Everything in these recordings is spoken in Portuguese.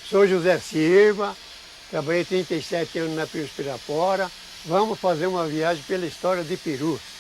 Sou José Silva, trabalhei 37 anos na Perus Pirapora. Vamos fazer uma viagem pela história de Perus.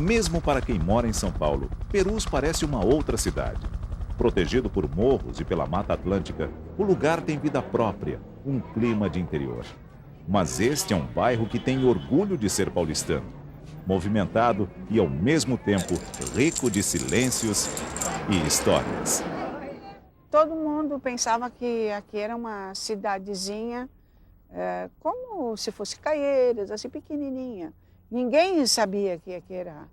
Mesmo para quem mora em São Paulo, Perus parece uma outra cidade. Protegido por morros e pela Mata Atlântica, o lugar tem vida própria, um clima de interior. Mas este é um bairro que tem orgulho de ser paulistano. Movimentado e, ao mesmo tempo, rico de silêncios e histórias. Todo mundo pensava que aqui era uma cidadezinha, como se fosse Caieiras, assim, pequenininha. Ninguém sabia que aqui era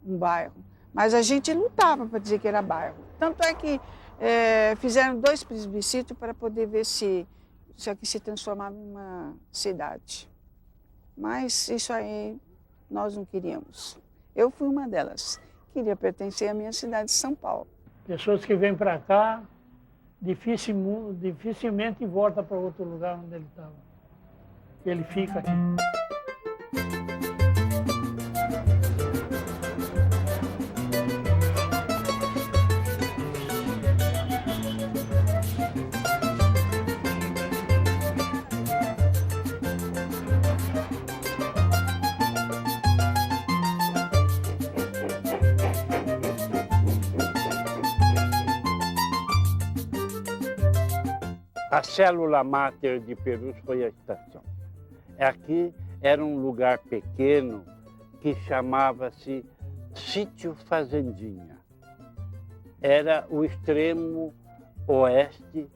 um bairro, mas a gente lutava para dizer que era bairro. Tanto é que fizeram 2 plebiscitos para poder ver se aqui se transformava em uma cidade. Mas isso aí nós não queríamos. Eu fui uma delas. Queria pertencer à minha cidade de São Paulo. Pessoas que vêm para cá dificilmente voltam para outro lugar onde ele estava. Ele fica aqui. A célula máter de Perus foi a estação. Aqui era um lugar pequeno que chamava-se Sítio Fazendinha. Era o extremo oeste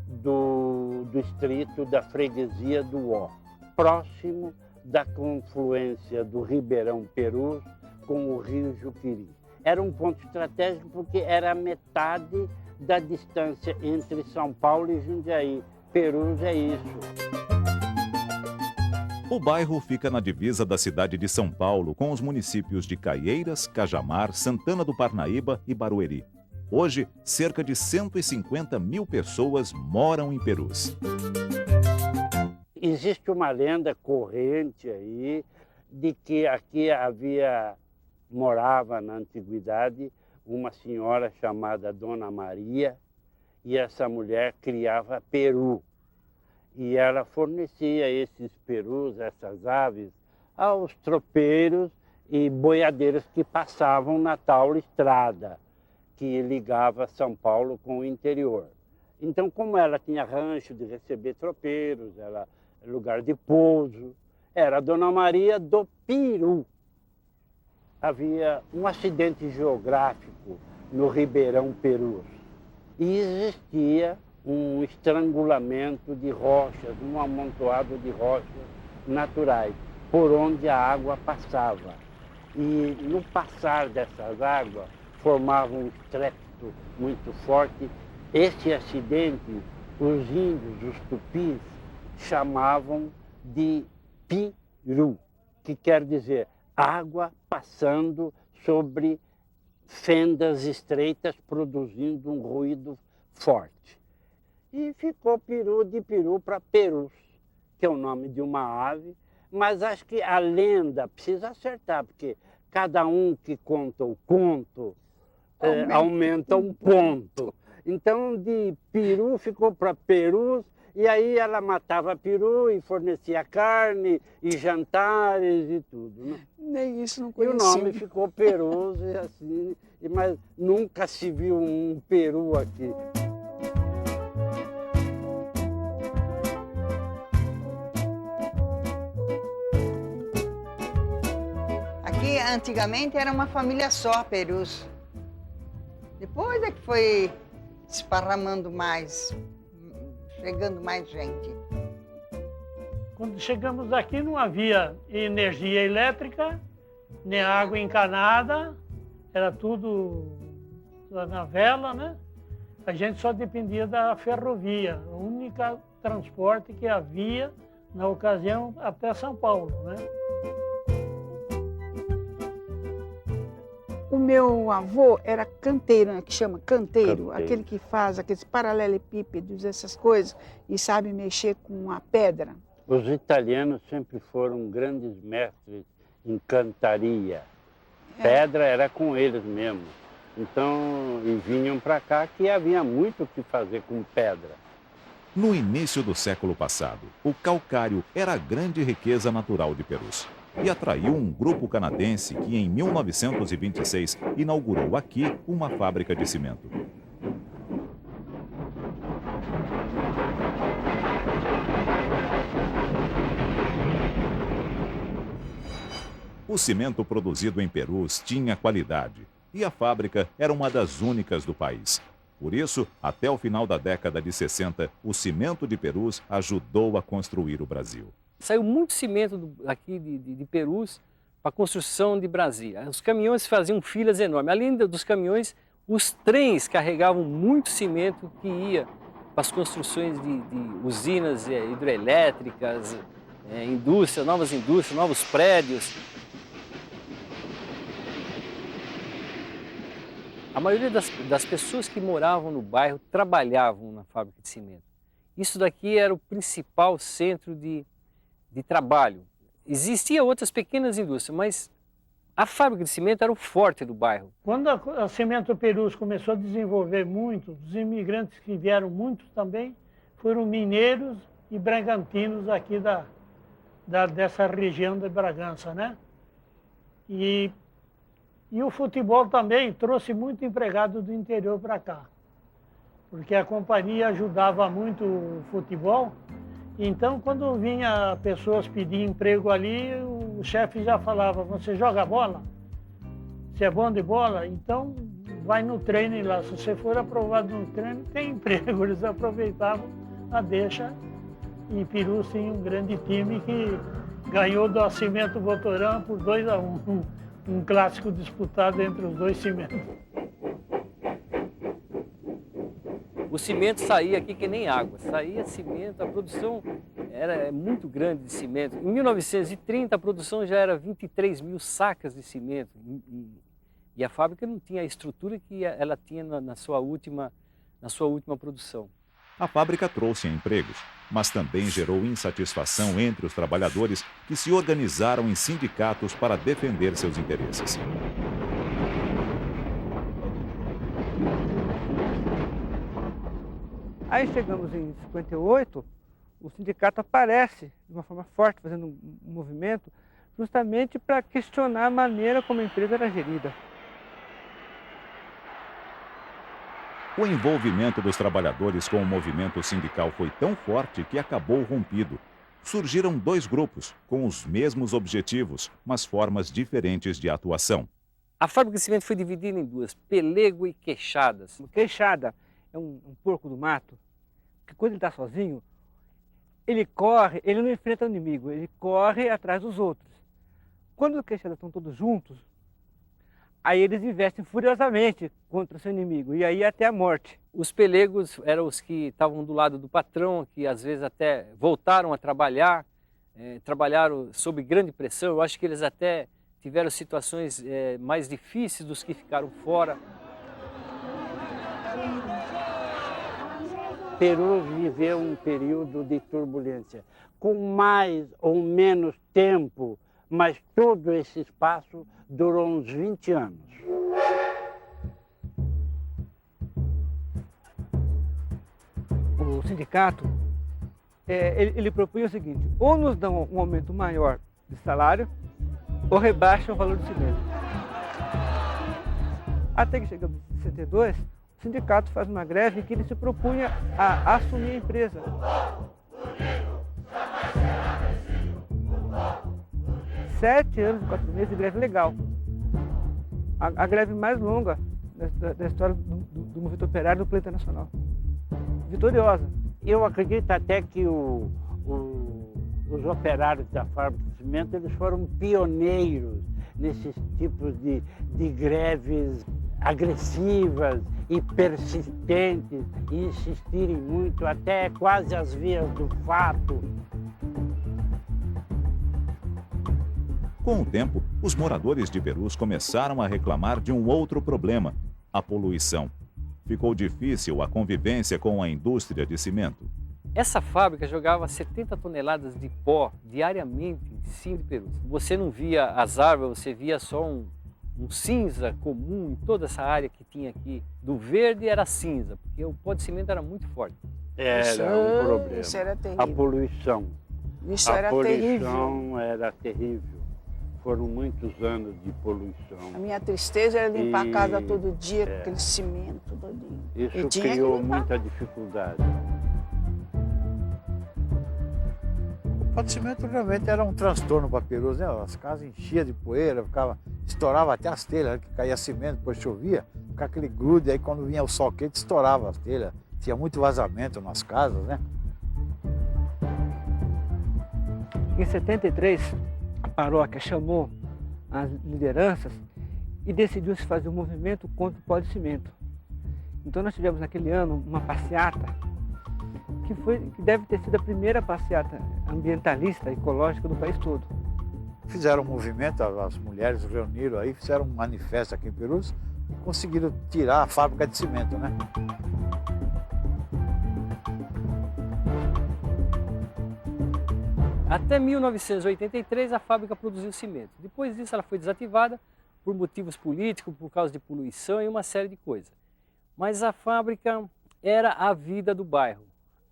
do distrito da freguesia do Ó, próximo da confluência do Ribeirão Perus com o rio Juqueri. Era um ponto estratégico porque era a metade da distância entre São Paulo e Jundiaí. Perus é isso. O bairro fica na divisa da cidade de São Paulo com os municípios de Caieiras, Cajamar, Santana do Parnaíba e Barueri. Hoje, cerca de 150 mil pessoas moram em Perus. Existe uma lenda corrente aí de que aqui morava na antiguidade uma senhora chamada Dona Maria, e essa mulher criava peru. E ela fornecia esses perus, essas aves, aos tropeiros e boiadeiros que passavam na tal estrada que ligava São Paulo com o interior. Então, como ela tinha rancho de receber tropeiros, era lugar de pouso, era a Dona Maria do Peru. Havia um acidente geográfico no Ribeirão Perus e existia um estrangulamento de rochas, um amontoado de rochas naturais, por onde a água passava. E no passar dessas águas, formava um estrépito muito forte. Esse acidente, os índios, os tupis, chamavam de Piru, que quer dizer água passando sobre fendas estreitas, produzindo um ruído forte. E ficou peru de peru para perus, que é o nome de uma ave, mas acho que a lenda precisa acertar, porque cada um que conta o conto aumenta um ponto. Então, de peru ficou para perus, e aí ela matava peru e fornecia carne e jantares e tudo, né? Nem isso não E o conhecia. nome ficou perus, e assim, mas nunca se viu um peru aqui. Aqui, antigamente, era uma família só, perus. Depois é que foi esparramando mais, chegando mais gente. Quando chegamos aqui não havia energia elétrica, nem água encanada, era tudo na vela, né? A gente só dependia da ferrovia, o único transporte que havia na ocasião até São Paulo, né? O meu avô era canteiro, né, que chama canteiro, Canteiro. aquele que faz aqueles paralelepípedos, essas coisas, e sabe mexer com a pedra. Os italianos sempre foram grandes mestres em cantaria. Pedra era com eles mesmo. Então, e vinham para cá que havia muito o que fazer com pedra. No início do século passado, o calcário era a grande riqueza natural de Perus e atraiu um grupo canadense que, em 1926, inaugurou aqui uma fábrica de cimento. O cimento produzido em Perus tinha qualidade e a fábrica era uma das únicas do país. Por isso, até o final da década de 60, o cimento de Perus ajudou a construir o Brasil. Saiu muito cimento aqui de Perus para a construção de Brasília. Os caminhões faziam filas enormes. Além dos caminhões, os trens carregavam muito cimento que ia para as construções de usinas hidrelétricas, novas indústrias, novos prédios. A maioria das pessoas que moravam no bairro trabalhavam na fábrica de cimento. Isso daqui era o principal centro de trabalho. Existiam outras pequenas indústrias, mas a fábrica de cimento era o forte do bairro. Quando a Cimento Perus começou a desenvolver muito, os imigrantes que vieram muitos também foram mineiros e bragantinos aqui dessa região de Bragança, né? E o futebol também trouxe muito empregado do interior para cá, porque a companhia ajudava muito o futebol. Então, quando vinha pessoas pedir emprego ali, o chefe já falava: você joga bola? Você é bom de bola? Então, vai no treino lá. Se você for aprovado no treino, tem emprego. Eles aproveitavam a deixa. E Perus tinha um grande time que ganhou do Cimento Votorã por 2-1. Um clássico disputado entre os dois cimentos. O cimento saía aqui que nem água, saía cimento, a produção era muito grande de cimento. Em 1930 a produção já era 23 mil sacas de cimento e a fábrica não tinha a estrutura que ela tinha na sua última produção. A fábrica trouxe empregos, mas também gerou insatisfação entre os trabalhadores que se organizaram em sindicatos para defender seus interesses. Aí chegamos em 58, o sindicato aparece de uma forma forte, fazendo um movimento, justamente para questionar a maneira como a empresa era gerida. O envolvimento dos trabalhadores com o movimento sindical foi tão forte que acabou rompido. Surgiram dois grupos, com os mesmos objetivos, mas formas diferentes de atuação. A fábrica de cimento foi dividida em duas, pelego e queixadas. Queixada é um porco do mato, que quando ele está sozinho, ele corre, ele não enfrenta o inimigo, ele corre atrás dos outros. Quando os queixadas estão todos juntos, aí eles investem furiosamente contra o seu inimigo, e aí até a morte. Os pelegos eram os que estavam do lado do patrão, que às vezes voltaram a trabalhar, trabalharam sob grande pressão. Eu acho que eles até tiveram situações mais difíceis dos que ficaram fora. Perus viveu um período de turbulência, com mais ou menos tempo, mas todo esse espaço durou uns 20 anos. O sindicato, ele propunha o seguinte: ou nos dão um aumento maior de salário, ou rebaixam o valor do cimento. Até que chegamos em 62, o sindicato faz uma greve em que ele se propunha a assumir a empresa. Sete anos e 4 meses de greve legal. A greve mais longa da história do movimento operário do planeta nacional. Vitoriosa. Eu acredito até que os operários da fábrica de cimento, eles foram pioneiros nesses tipos de greves agressivas e persistentes, e insistirem muito até quase às vias do fato. Com o tempo, os moradores de Perus começaram a reclamar de um outro problema, a poluição. Ficou difícil a convivência com a indústria de cimento. Essa fábrica jogava 70 toneladas de pó diariamente em cima de Perus. Você não via as árvores, você via só um cinza comum em toda essa área que tinha aqui. Do verde era cinza, porque o pó de cimento era muito forte. Era um problema. Isso era terrível. A poluição. Isso era terrível. A poluição era terrível. Foram muitos anos de poluição. A minha tristeza era limpar a casa todo dia com aquele cimento todinho. Isso criou muita dificuldade. O pó de cimento realmente era um transtorno para Perus, né? As casas enchiam de poeira, estourava até as telhas, que caía cimento, depois chovia, ficava aquele grude, aí quando vinha o sol quente estourava as telhas. Tinha muito vazamento nas casas, né? Em 73, a paróquia chamou as lideranças e decidiu se fazer um movimento contra o pó de cimento. Então nós tivemos naquele ano uma passeata que deve ter sido a primeira passeata ambientalista, ecológica do país todo. Fizeram um movimento, as mulheres reuniram aí, fizeram um manifesto aqui em Perus e conseguiram tirar a fábrica de cimento, né? Até 1983 a fábrica produziu cimento. Depois disso ela foi desativada por motivos políticos, por causa de poluição e uma série de coisas. Mas a fábrica era a vida do bairro,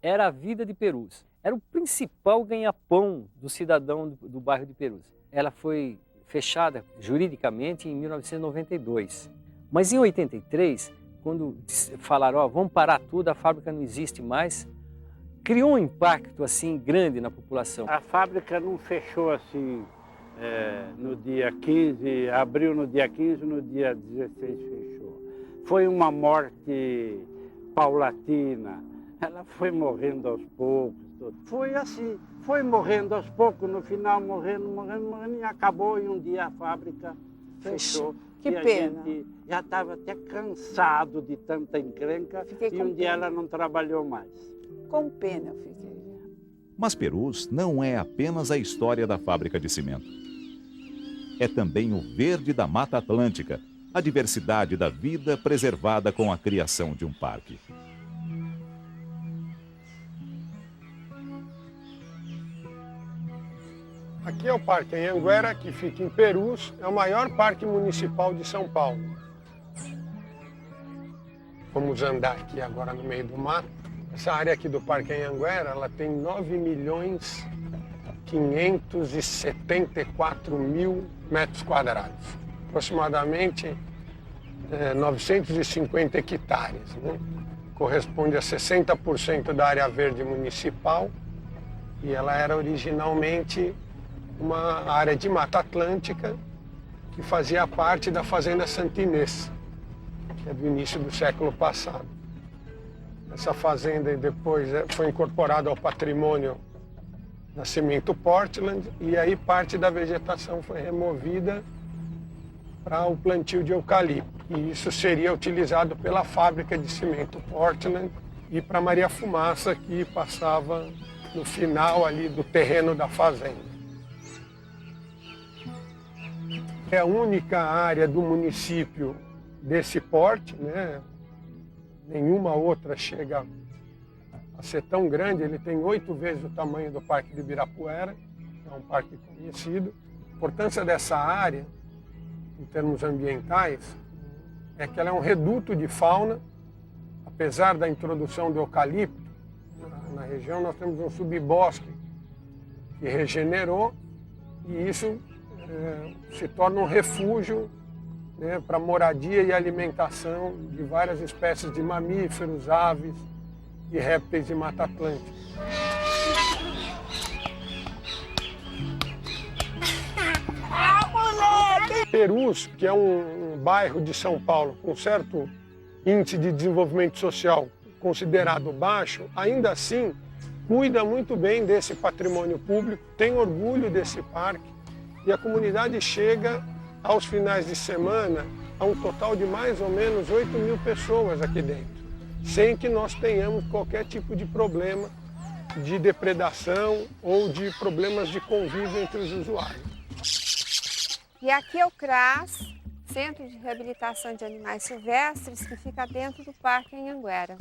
era a vida de Perus. Era o principal ganha-pão do cidadão do bairro de Perus. Ela foi fechada juridicamente em 1992. Mas em 83, quando falaram, vamos parar tudo, a fábrica não existe mais, criou um impacto assim grande na população. A fábrica não fechou assim no dia 15, abriu no dia 15, no dia 16 fechou. Foi uma morte paulatina, ela foi morrendo aos poucos. Foi assim, foi morrendo aos poucos, no final morrendo e acabou, e um dia a fábrica fechou. Que e pena. A gente já estava até cansado de tanta encrenca e um dia ela não trabalhou mais. Com pena eu fiquei. Mas Perus não é apenas a história da fábrica de cimento. É também o verde da Mata Atlântica, a diversidade da vida preservada com a criação de um parque. Aqui é o Parque Anhanguera, que fica em Perus, é o maior parque municipal de São Paulo. Vamos andar aqui agora no meio do mato. Essa área aqui do Parque Anhanguera, ela tem 9.574.000 metros quadrados, aproximadamente 950 hectares, né? Corresponde a 60% da área verde municipal, e ela era originalmente uma área de Mata Atlântica que fazia parte da Fazenda Santa Inês, que é do início do século passado. Essa fazenda depois foi incorporada ao patrimônio da Cimento Portland, e aí parte da vegetação foi removida para o plantio de eucalipto. E isso seria utilizado pela fábrica de cimento Portland e para Maria Fumaça, que passava no final ali do terreno da fazenda. É a única área do município desse porte, né? Nenhuma outra chega a ser tão grande. Ele tem 8 vezes o tamanho do Parque de Ibirapuera, é um parque conhecido. A importância dessa área, em termos ambientais, é que ela é um reduto de fauna. Apesar da introdução do eucalipto na região, nós temos um subbosque que regenerou e isso se torna um refúgio, né, para moradia e alimentação de várias espécies de mamíferos, aves e répteis de Mata Atlântica. Perus, que é um bairro de São Paulo com certo índice de desenvolvimento social considerado baixo, ainda assim cuida muito bem desse patrimônio público, tem orgulho desse parque e a comunidade chega aos finais de semana a um total de mais ou menos 8.000 pessoas aqui dentro, sem que nós tenhamos qualquer tipo de problema de depredação ou de problemas de convívio entre os usuários. E aqui é o CRAS, Centro de Reabilitação de Animais Silvestres, que fica dentro do Parque Anhanguera.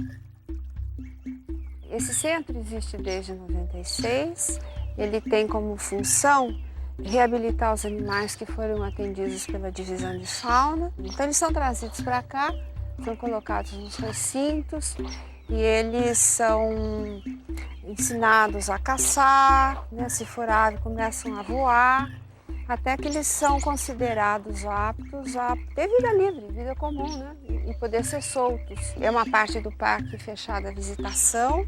Esse centro existe desde 96, ele tem como função reabilitar os animais que foram atendidos pela divisão de fauna. Então eles são trazidos para cá, são colocados nos recintos e eles são ensinados a caçar, né? Se for ave, começam a voar, até que eles são considerados aptos a ter vida livre, vida comum, né? E poder ser soltos. É uma parte do parque fechada à visitação.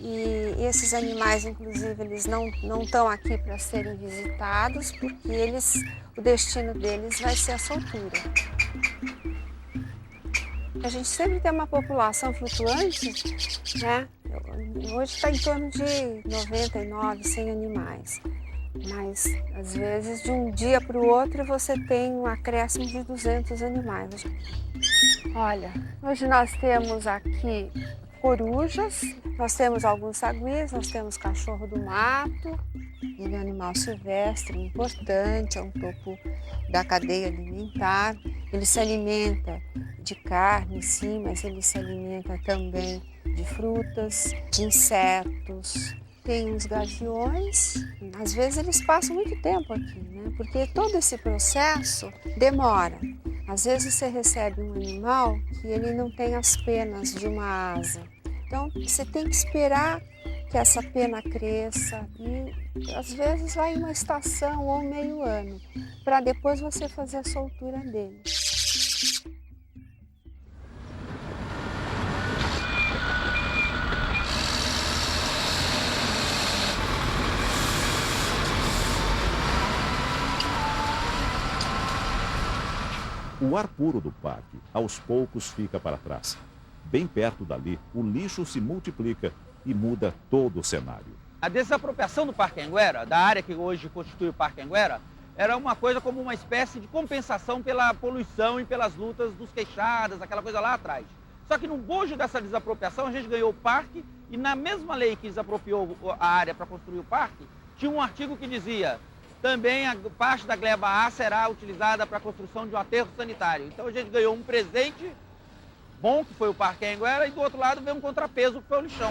E esses animais, inclusive, eles não estão aqui para serem visitados, porque o destino deles vai ser a soltura. A gente sempre tem uma população flutuante, né? Hoje está em torno de 99, 100 animais. Mas, às vezes, de um dia para o outro, você tem um acréscimo de 200 animais. Olha, hoje nós temos aqui corujas, nós temos alguns saguis, nós temos cachorro do mato. Ele é um animal silvestre importante, é um topo da cadeia alimentar. Ele se alimenta de carne, sim, mas ele se alimenta também de frutas, de insetos. Tem uns gaviões, às vezes eles passam muito tempo aqui, né? Porque todo esse processo demora. Às vezes você recebe um animal que ele não tem as penas de uma asa. Então você tem que esperar que essa pena cresça e às vezes vai uma estação ou meio ano, para depois você fazer a soltura dele. O ar puro do parque, aos poucos, fica para trás. Bem perto dali, o lixo se multiplica e muda todo o cenário. A desapropriação do Parque Anhanguera, da área que hoje constitui o Parque Anhanguera, era uma coisa como uma espécie de compensação pela poluição e pelas lutas dos queixadas, aquela coisa lá atrás. Só que no bojo dessa desapropriação, a gente ganhou o parque e na mesma lei que desapropriou a área para construir o parque, tinha um artigo que dizia: também a parte da gleba A será utilizada para a construção de um aterro sanitário. Então a gente ganhou um presente bom, que foi o Parque Anhanguera, e do outro lado veio um contrapeso, que foi o lixão.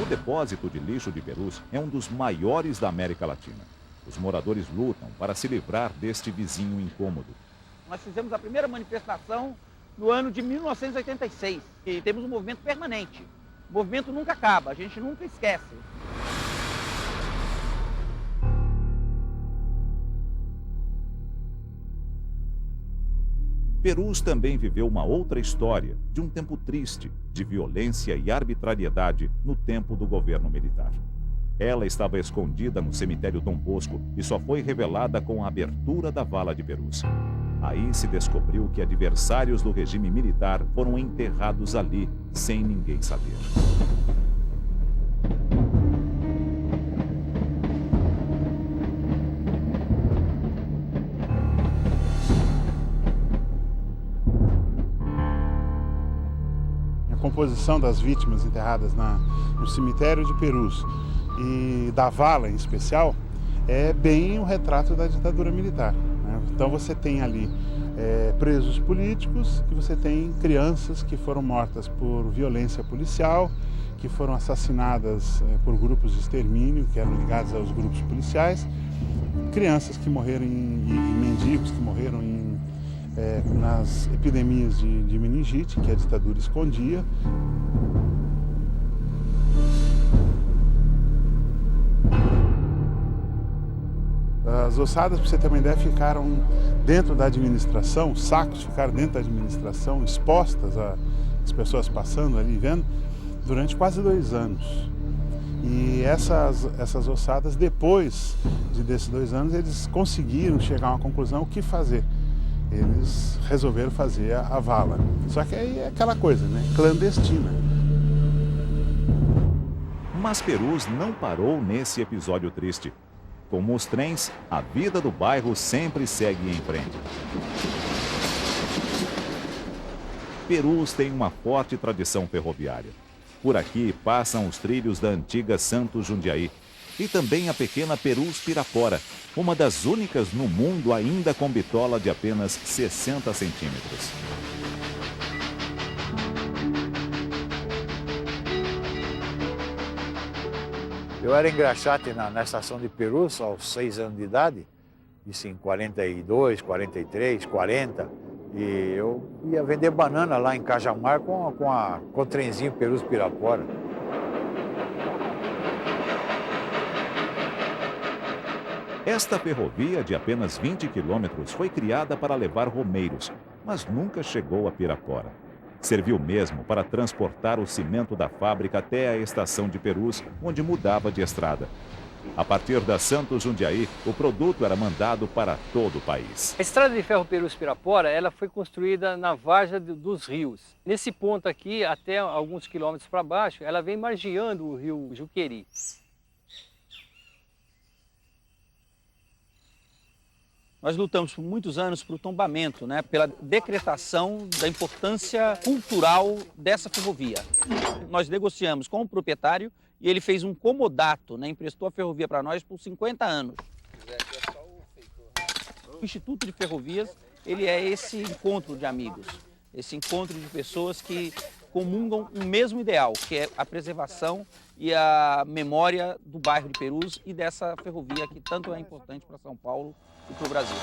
O depósito de lixo de Perus é um dos maiores da América Latina. Os moradores lutam para se livrar deste vizinho incômodo. Nós fizemos a primeira manifestação no ano de 1986 e temos um movimento permanente. O movimento nunca acaba, a gente nunca esquece. Perus também viveu uma outra história, de um tempo triste, de violência e arbitrariedade no tempo do governo militar. Ela estava escondida no cemitério Dom Bosco e só foi revelada com a abertura da vala de Perus. Aí se descobriu que adversários do regime militar foram enterrados ali, sem ninguém saber. A composição das vítimas enterradas no cemitério de Perus e da vala em especial é bem o retrato da ditadura militar, né? Então você tem ali presos políticos e você tem crianças que foram mortas por violência policial, que foram assassinadas por grupos de extermínio, que eram ligados aos grupos policiais, crianças que morreram e mendigos que morreram nas epidemias de meningite, que a ditadura escondia. As ossadas, para você ter uma ideia, ficaram dentro da administração, os sacos ficaram dentro da administração, expostas às pessoas passando ali, vendo, durante quase 2 anos. E essas ossadas, depois desses 2 anos, eles conseguiram chegar a uma conclusão, o que fazer. Eles resolveram fazer a vala. Só que aí é aquela coisa, né? Clandestina. Mas Perus não parou nesse episódio triste. Como os trens, a vida do bairro sempre segue em frente. Perus tem uma forte tradição ferroviária. Por aqui passam os trilhos da antiga Santos Jundiaí e também a pequena Perus Pirapora, uma das únicas no mundo ainda com bitola de apenas 60 centímetros. Eu era engraxate na estação de Perus aos 6 anos de idade, isso em 42, 43, 40, e eu ia vender banana lá em Cajamar com o trenzinho Perus Pirapora. Esta ferrovia de apenas 20 quilômetros foi criada para levar romeiros, mas nunca chegou a Pirapora. Serviu mesmo para transportar o cimento da fábrica até a estação de Perus, onde mudava de estrada. A partir da Santos Jundiaí, o produto era mandado para todo o país. A estrada de ferro Perus-Pirapora, ela foi construída na várzea dos rios. Nesse ponto aqui, até alguns quilômetros para baixo, ela vem margeando o rio Juqueri. Nós lutamos por muitos anos para o tombamento, né, pela decretação da importância cultural dessa ferrovia. Nós negociamos com o proprietário e ele fez um comodato, né, emprestou a ferrovia para nós por 50 anos. O Instituto de Ferrovias, ele é esse encontro de amigos, esse encontro de pessoas que comungam um mesmo ideal, que é a preservação e a memória do bairro de Perus e dessa ferrovia que tanto é importante para São Paulo e para o Brasil.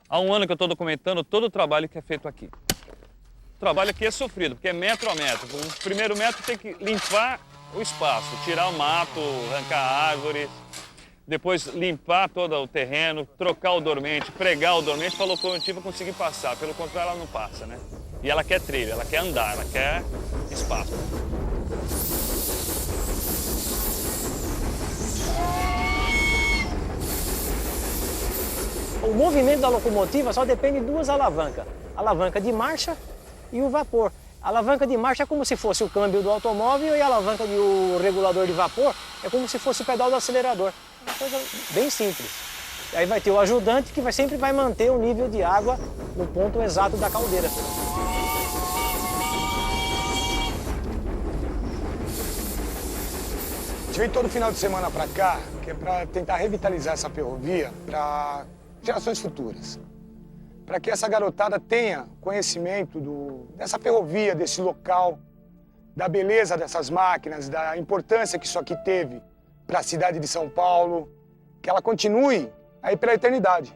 Há um ano que eu estou documentando todo o trabalho que é feito aqui. O trabalho aqui é sofrido, porque é metro a metro. O primeiro metro tem que limpar o espaço, tirar o mato, arrancar árvores, depois limpar todo o terreno, trocar o dormente, pregar o dormente para a locomotiva conseguir passar. Pelo contrário, ela não passa, né? E ela quer trilha, ela quer andar, ela quer espaço. O movimento da locomotiva só depende de 2 alavancas. A alavanca de marcha e o vapor. A alavanca de marcha é como se fosse o câmbio do automóvel e a alavanca do regulador de vapor é como se fosse o pedal do acelerador. Uma coisa bem simples. Aí vai ter o ajudante que sempre vai manter o nível de água no ponto exato da caldeira. A gente vem todo final de semana para cá, que é para tentar revitalizar essa ferrovia para gerações futuras. Para que essa garotada tenha conhecimento dessa ferrovia, desse local, da beleza dessas máquinas, da importância que isso aqui teve para a cidade de São Paulo, que ela continue aí pela eternidade.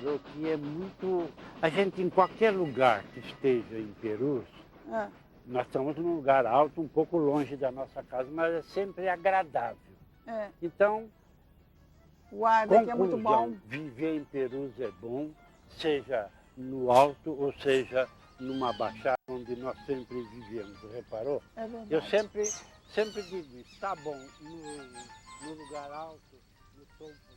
reparou que é muito... A gente, em qualquer lugar que esteja em Perus, nós estamos num lugar alto, um pouco longe da nossa casa, mas é sempre agradável. Então, o ar daqui é muito conclusão, bom. viver em Perus é bom, seja no alto ou seja numa baixada onde nós sempre vivemos, reparou? É verdade. Eu sempre digo isso, tá bom, no lugar alto, no topo